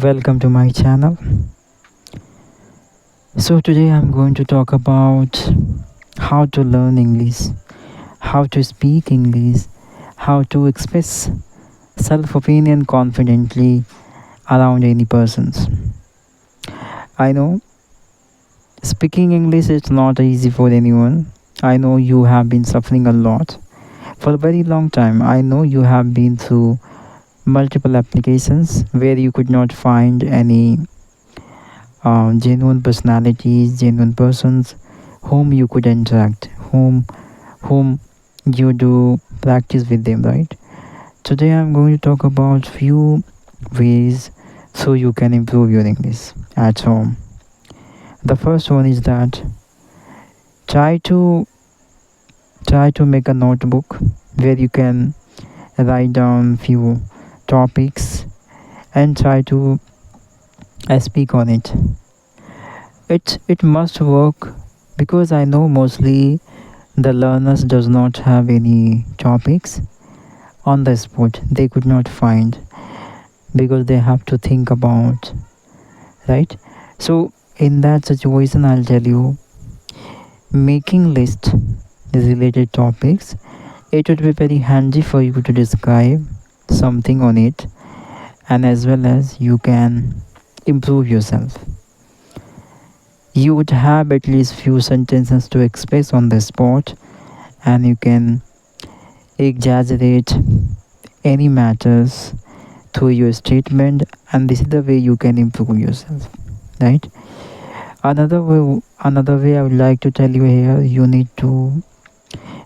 Welcome to my channel. So today I'm going to talk about how to learn English, how to speak English, how to express self-opinion confidently around any persons. I know speaking English is not easy for anyone. I know you have been suffering a lot for a very long time. I know you have been through multiple applications where you could not find any genuine personalities, genuine persons whom you could interact, whom you do practice with them, right? Today I'm going to talk about few ways so you can improve your English at home. The first one is that try to try to make a notebook where you can write down few topics and try to speak on it. It must work because I know mostly the learners does not have any topics on the spot. They could not find because they have to think about, right? So in that situation, I'll tell you, making list related topics, it would be very handy for you to describe something on it, and as well as you can improve yourself. You would have at least few sentences to express on the spot, and you can exaggerate any matters through your statement, and this is the way you can improve yourself, right? Another way I would like to tell you here, you need to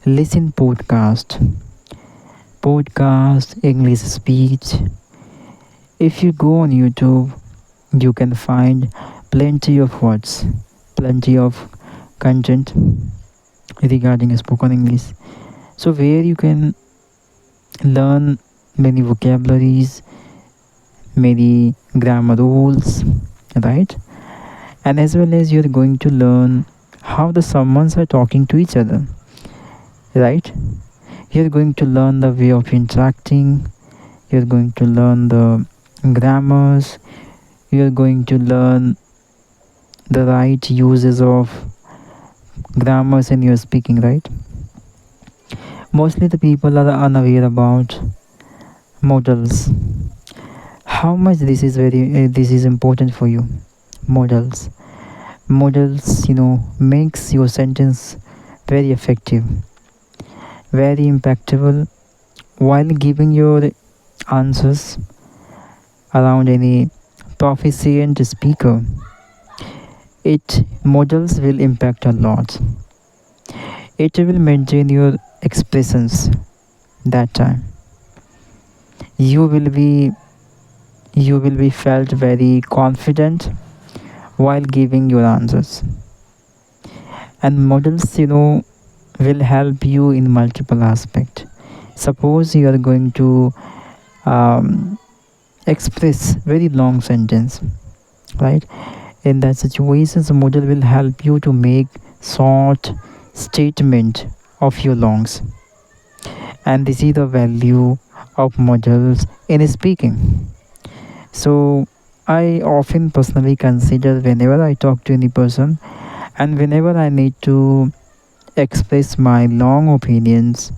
listen podcast English speech. If you go on YouTube, you can find plenty of words, plenty of content regarding spoken English. So where you can learn many vocabularies, many grammar rules, right? And as well as you're going to learn how the someones are talking to each other, right? You're going to learn the way of interacting, you're going to learn the grammars, you're going to learn the right uses of grammars in your speaking, right? Mostly the people are unaware about models. How much this is important for you. Models makes your sentence very effective, very impactful while giving your answers around any proficient speaker. It models will impact a lot. It will maintain your expressions that time. You will be you will be felt very confident while giving your answers. And models will help you in multiple aspects. Suppose you are going to um, express very long sentence, right? In that situation, the model will help you to make short statement of your longs, and this is the value of models in speaking. So I often personally consider whenever I talk to any person and whenever I need to express my long opinions,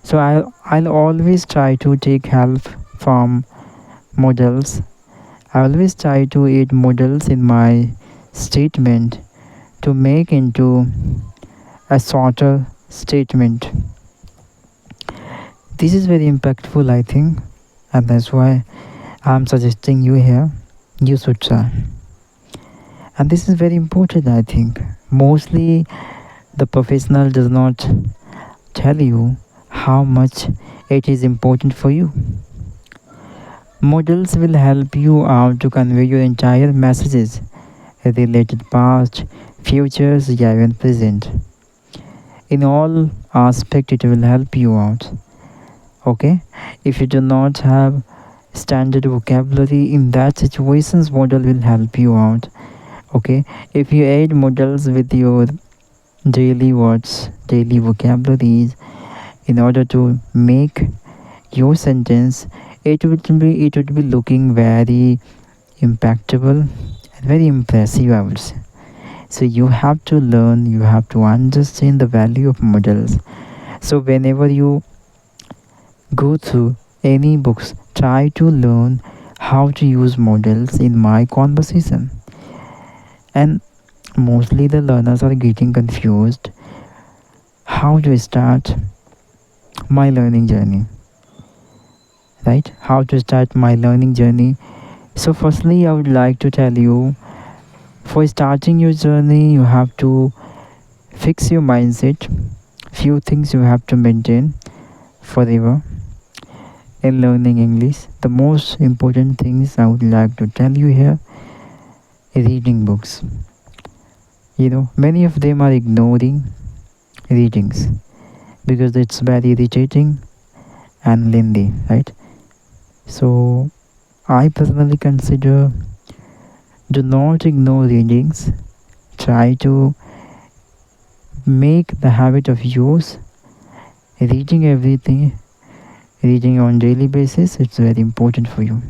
so I'll always try to take help from models. I always try to add models in my statement to make into a shorter statement. This is very impactful, I think, and that's why I'm suggesting you here. You should try. And this is very important, I think. Mostly the professional does not tell you how much it is important for you. Models will help you out to convey your entire messages related past, futures, yeah, even present. In all aspect it will help you out. Okay? If you do not have standard vocabulary in that situations, model will help you out. Okay? If you add models with your daily words, daily vocabularies in order to make your sentence, it would be looking very impactable and very impressive, I would say. So you have to learn, you have to understand the value of models. So whenever you go through any books, try to learn how to use models in my conversation. And mostly the learners are getting confused how to start my learning journey, right? How to start my learning journey. So firstly, I would like to tell you, for starting your journey, you have to fix your mindset. Few things you have to maintain forever in learning English. The most important things I would like to tell you here: reading books. Many of them are ignoring readings because it's very irritating and lengthy, right? So I personally consider, do not ignore readings. Try to make the habit of yours reading everything, reading on daily basis. It's very important for you.